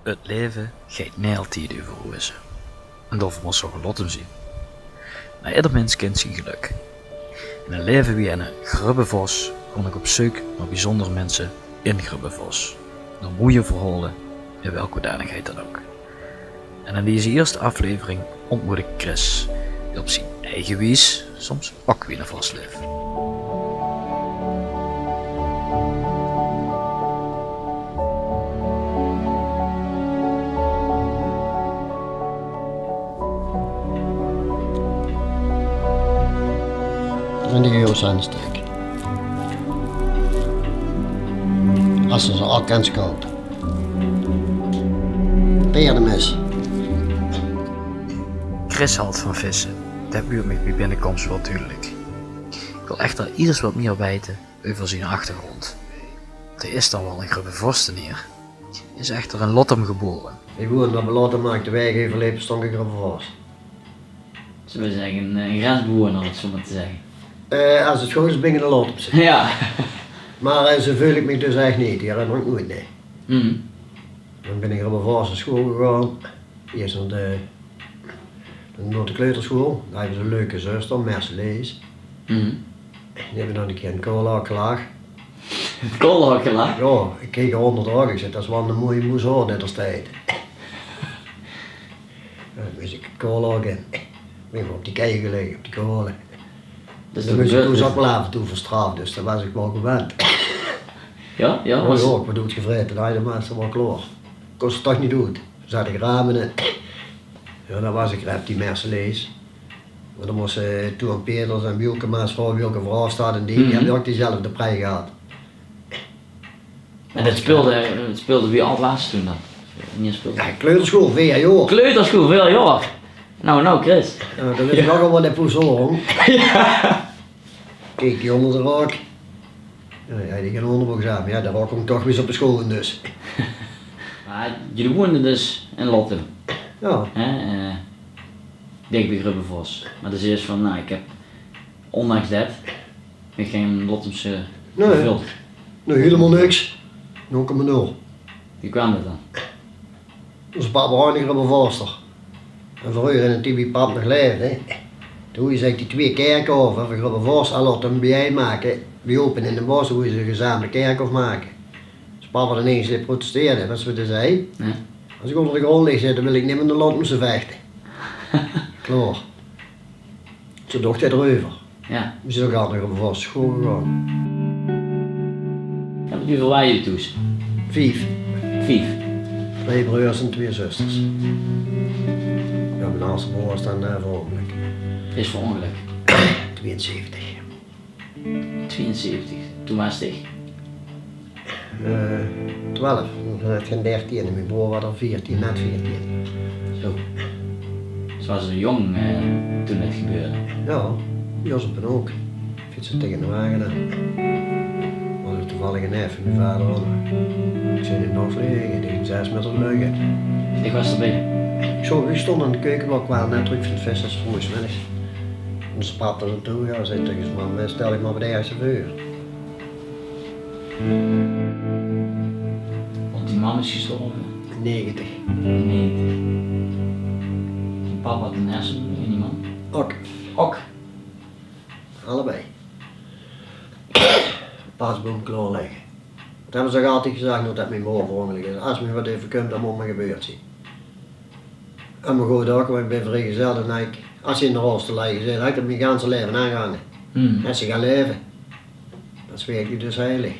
Het leven gaat niet altijd over rozen. En daarvoor moest ook lot hem zien. Maar ieder mens kent zijn geluk. In een leven wie een Grubbevos kon ik op zoek naar bijzondere mensen in Grubbevos. Door mooie verhalen, in welke hoedanigheid dan ook. En in deze eerste aflevering ontmoet ik Chris, die op zijn eigen wijze soms ook weer een vos leeft. €20 aan de steek. Als ze al kans koopt. Peerdemes. Chris houdt van vissen, dat buurt me bij binnenkomst wel duidelijk. Ik wil echter iets wat meer weten over zijn achtergrond. Er is dan wel een Grubbevorsteneer. Is echter in Lottem geboren. Ik woonde op Lottem, maakte wij even leven stond ik Grubbevos. Zullen we zeggen, een grensbewoner, om het zo maar te zeggen. Als het goed is, ben ik in Lottem. Ja. Maar zo voel ik me dus echt niet, die herinner ik nooit, nee. Mm. Dan ben ik op een Vaarse school gegaan. Eerst naar de kleuterschool. Daar hebben ze een leuke zuster, Mercedes. Mm. Die hebben dan een keer een koolhakkelaar. Koolhakkelaar? Ja, ik keek er 100 dagen gezet, dat is wel een mooie moes hoor net als tijd. Dan wist ik koolhak in. Ik ben op die kei gelegen, op die kolen. Dus Dan moest ik toen ook wel af en toe verstraft, dus daar was ik wel gewend. Ja? Ja? Oh Was... ja, ik bedoel het gevreten, dan had je de meester wel klaar. Kost het toch niet goed. Dan zat ik ramen in. Ja, dan was ik er op die Mercedes. Maar dan moest Toon Peters en Wielke Maas, vrouw Wielke vrouw staat en die hebben ook diezelfde prijs gehad. En dat speelde wie al laatst toen dan? Niet speelde. Ja, kleuterschool, 4 jaar. Kleuterschool, veel jaar. Nou Chris. Ja, dan weet ik ook al wat ik poes hoor. Kijk die onder de rok. Ja, die gaan onderbroek samen. Ja, daar kom ik toch weer op de school dus. Maar jullie woonden dus in Lottem. Ja. Dicht bij Grubbevos. Maar dus eerst van, nou ik heb, ondanks dat, ik geen Lottemse gevuld. Nee, helemaal niks. 0,0. Wie kwam dat dan? Dat is papa Harniger op een voorster. En vroeger in het die pap nog leefde, toen zei die 2 kerkhoven van Grubbevos al laten bijeenmaken. We openen in de bos hoe ze een gezamenlijk kerkhof maken. Dus papa dan eens protesteerde, wat ze zei. Ja. Als ik onder de grond lig zitten, wil ik niet met de Lottemse vechten. Klaar. Zo dacht hij erover. Ja. We zijn ook altijd nog op een vaste school gegaan. Ja, hoeveel waren jullie toes? 5. 5. 2 broers en 2 zusters. Ja, mijn oudste broer was dan verongeluk. Is voor ongeluk. 72. 72. Toen was het 12. Toen was ik geen 13 en mijn broer was er 14, net 14. Zo. Ze was zo jong toen het gebeurde. Ja, Josep ook. Fietsen tegen de wagen aan. Was er toevallig een neef van mijn vader aan. Ik zei in nog vliegen, die ging 6 meter luigen. Ik was erbij. Ik stond aan de keukenblok, waren net terug van het vis, dat is vroeg 's middags. En ze papte er naartoe, ja, zei tegen zijn man, stel ik maar bij de eerste vuur. Want die man is gestorven. 90. Nee. Die papa had een hersenbloeding, die man. Ook, Ook. allebei. Paasboom klaarleggen. Dat hebben ze altijd gezegd dat mijn broer verongeluk is. Als me wat even komt, dan moet me gebeurd zijn. En mijn goed ook, want ik ben vrijgezel en als je in de rolstoel liggen zit, heb ik mijn ganse leven aangehangen. En ze gaan leven. Dat is werkelijk dus heilig.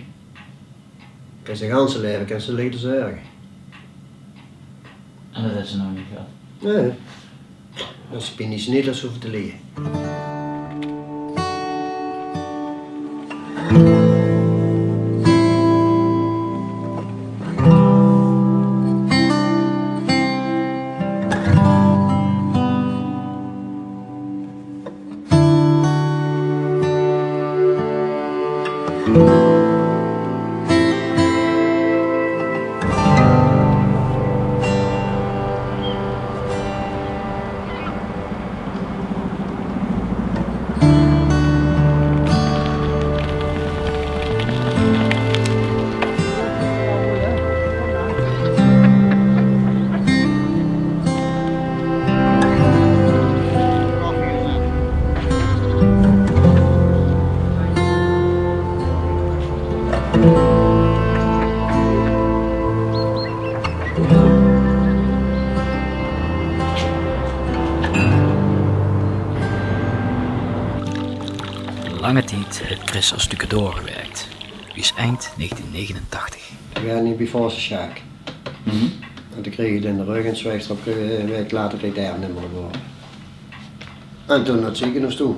Kan ze ganse leven, kan ze liefde zorgen. En dat heeft ze nog niet gehad. Nee. Dat is niet niet als ze hoeven te liggen. lange tijd heeft Chris als stucadoor gewerkt. Die is eind 1989. Ik werkte niet bij Forse Sjaak. En toen kreeg ik het in de rug en zweeg erop, een week later kreeg ik het niet meer. En toen naar het ziekenhuis toe.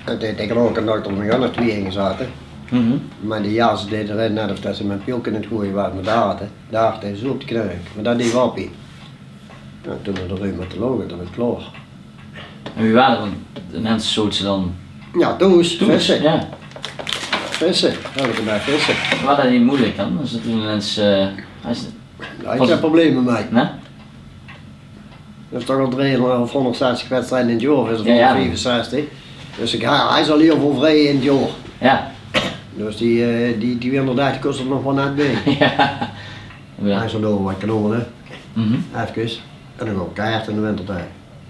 En toen ik ook een dokter om nog 2 ingezaten. Maar die jas deed erin net of dat ze mijn pielk in het gooien waren met de hart en zo op de knuik. Maar dat deed wel pijn. En toen naar de reumatoloog, dan was het klaar. En wie waren dan de mensen zoals ze dan? Ja, toes, vissen. Ja. Vissen, dat ik erbij vissen. Was dat niet moeilijk dan? Als het toen mensen... Ja, ik heb problemen mee. Nee? Dat is toch al 360 wedstrijden in het jaar, is er Ja, ja. 65. Dus hij is al heel veel vrij in het jaar. Ja. Dus die 230 kost er nog wel net bij. Ja. Hij is er door wat kanonnen, Mhm. even. En dan ook keihard in de wintertijd.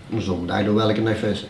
En de zomertijd doen we elke dag vissen.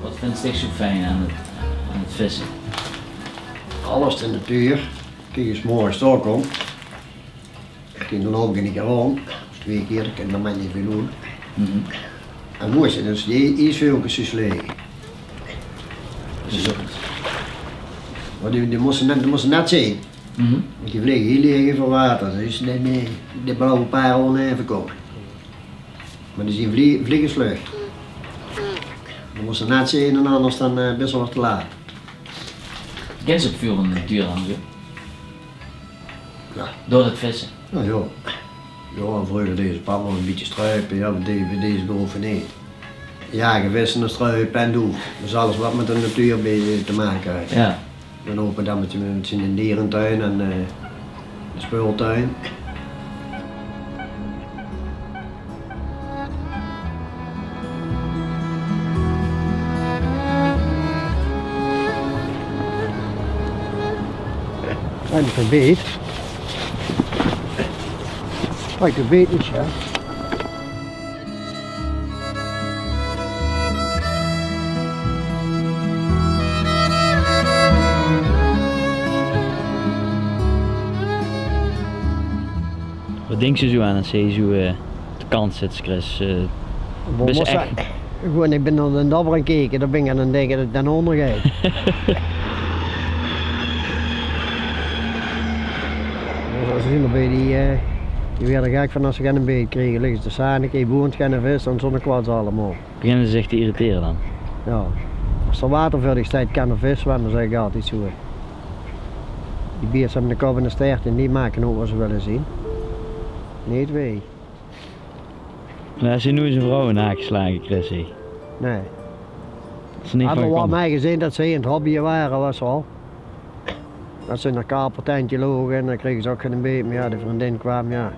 Wat vind je zo fijn aan het vissen? Alles in de natuur. Kijk eens morgen doorkomt. Dan loop ik niet rond. Of 2 keer, dat kan je mij niet veel doen. En moest je dus die ijsveeltjes liggen. Maar die moesten net zien. Want die vliegen hier liggen voor water, dus de blauwe parel even komen. Maar die zien vliegen vlug. Dan moesten net zien en anders dan best wel wat te laat. Ken ze ook veel van de natuur dan zo? Ja. Door het vissen? Nou ja. Ja, en vroeger deze papa een beetje struipen, ja, bij deze behoeven niet. Jagen, vissen en struipen en doen. Dus alles wat met de natuur te maken heeft. Ja. Dan open dan met zijn dierentuin en de speeltuin. En het beet. Kijk, de beet is ja. Wat denk je zo aan als je zo de kant zit, Chris? Dus echt... Gewoon, ik ben naar de dabber aan kijken, dan ben ik aan het denken dat het dan ondergaat. Ze zien erbij die werden gek van als ze geen beet kregen, liggen ze te staan, ik boerend geen vis en zonder kwaad allemaal. Beginnen ze zich te irriteren dan? Ja, als er watervuldig staat kan er vis zwemmen, dan zeg ik altijd zo. Die beers hebben de kop en de stert en die maken ook wat ze willen zien. Niet wij. Nou, ze nu zijn vrouw nageslagen, Chris. Nee. Dat is niet Hadden van we wel kant. mij gezien dat ze in het hobby waren, was al. Dat ze in een kapertentje logen en dan kregen ze ook geen beet meer. Ja, de vriendin kwam, ja.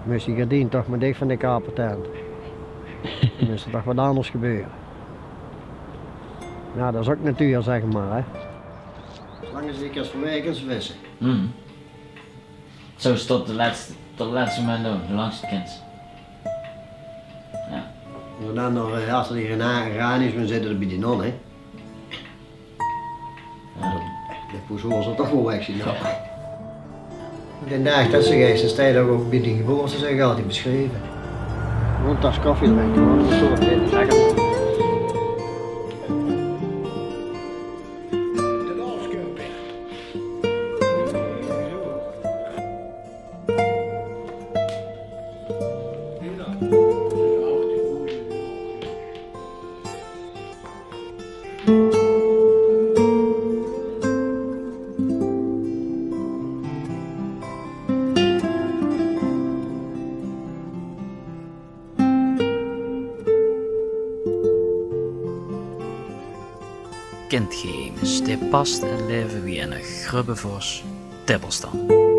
Moest die gardien toch maar dicht van de kapertent. Dan moest er toch wat anders gebeuren. Ja, dat is ook natuur, zeg maar. Hè. Zolang als ik als verwerken ze vissen. Zo is tot de laatste moment doen, zolang ze het kent. Ja. En dan nog, als er hier een is, dan zitten er bij die non, hè. De poezoor zal toch wel weg zien. Ja. De dag dat ze geest, dan sta je ook bij die geboorte, zeg ik altijd beschreven. Gewoon een tas koffie drinken, maar dat is zo lekker. kindgeheimen, die past in leven wie een grubbe vos tibbelstan.